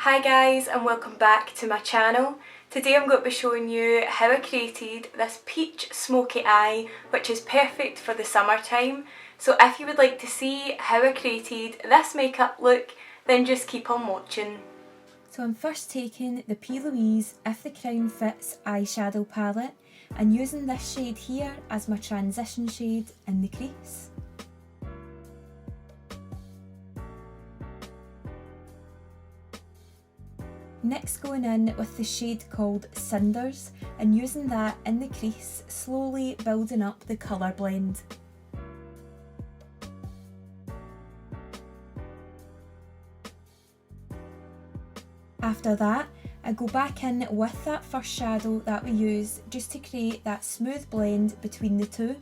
Hi guys, and welcome back to my channel. Today I'm going to be showing you how I created this peach smoky eye, which is perfect for the summertime. So if you would like to see how I created this makeup look, then just keep on watching. So I'm first taking the ft.PLOUISE If the Crown Fits eyeshadow palette and using this shade here as my transition shade in the crease. Next, going in with the shade called Cinders and using that in the crease, slowly building up the colour blend. After that, I go back in with that first shadow that we used just to create that smooth blend between the two.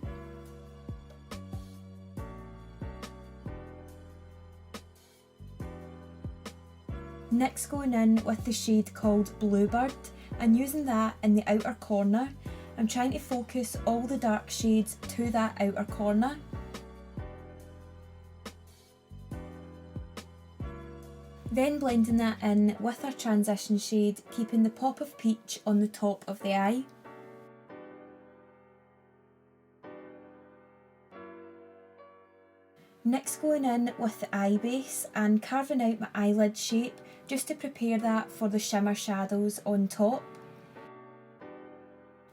Next, going in with the shade called Bluebird and using that in the outer corner. I'm trying to focus all the dark shades to that outer corner. Then blending that in with our transition shade, keeping the pop of peach on the top of the eye. Next, going in with the eye base and carving out my eyelid shape just to prepare that for the shimmer shadows on top.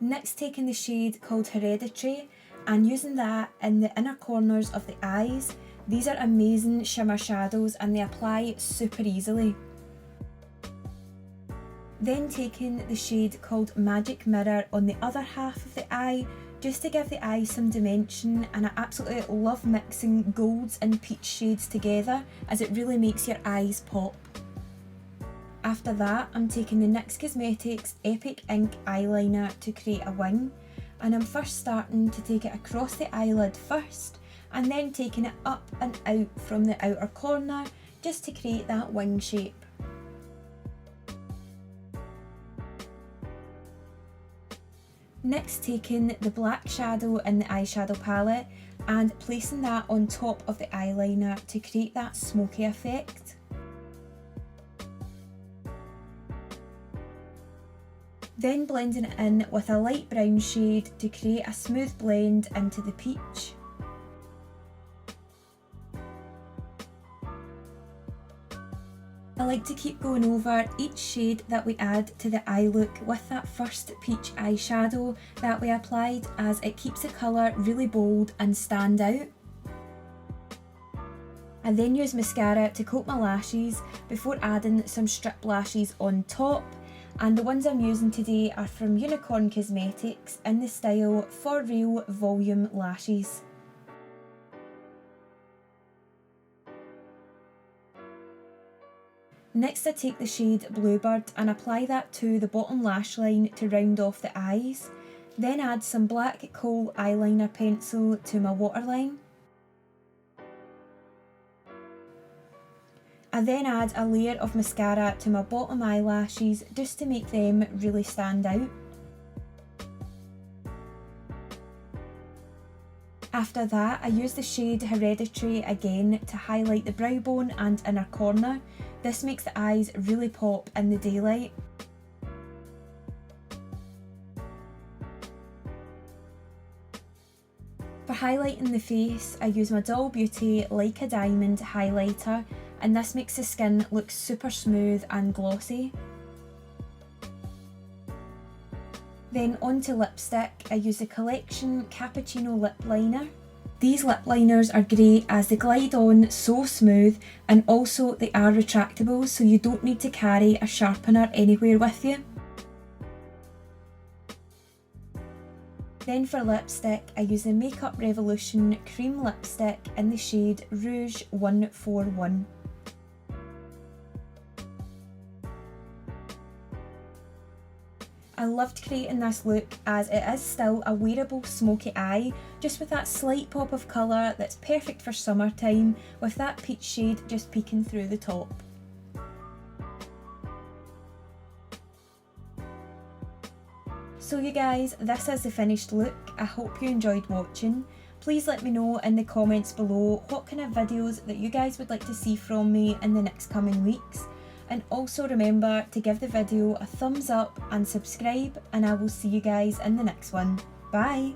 Next, taking the shade called Hereditary and using that in the inner corners of the eyes. These are amazing shimmer shadows and they apply super easily. Then taking the shade called Magic Mirror on the other half of the eye just to give the eye some dimension, and I absolutely love mixing golds and peach shades together as it really makes your eyes pop. After that, I'm taking the NYX Cosmetics Epic Ink Eyeliner to create a wing, and I'm first starting to take it across the eyelid first and then taking it up and out from the outer corner just to create that wing shape. Next, taking the black shadow in the eyeshadow palette and placing that on top of the eyeliner to create that smoky effect. Then blending it in with a light brown shade to create a smooth blend into the peach. I like to keep going over each shade that we add to the eye look with that first peach eyeshadow that we applied, as it keeps the colour really bold and stand out. I then use mascara to coat my lashes before adding some strip lashes on top, and the ones I'm using today are from Unicorn Cosmetics in the style For Real Volume Lashes. Next, I take the shade Bluebird and apply that to the bottom lash line to round off the eyes. Then add some black kohl eyeliner pencil to my waterline. I then add a layer of mascara to my bottom eyelashes just to make them really stand out. After that, I use the shade Hereditary again to highlight the brow bone and inner corner. This makes the eyes really pop in the daylight. For highlighting the face, I use my Doll Beauty Like a Diamond highlighter, and this makes the skin look super smooth and glossy. Then onto lipstick, I use the Collection Cappuccino lip liner. These lip liners are great as they glide on so smooth, and also they are retractable, so you don't need to carry a sharpener anywhere with you. Then for lipstick, I use the Makeup Revolution cream lipstick in the shade Rouge 141. I loved creating this look as it is still a wearable smoky eye, just with that slight pop of colour that's perfect for summertime, with that peach shade just peeking through the top. So you guys, this is the finished look. I hope you enjoyed watching. Please let me know in the comments below what kind of videos that you guys would like to see from me in the next coming weeks. and also remember to give the video a thumbs up and subscribe, and I will see you guys in the next one. Bye!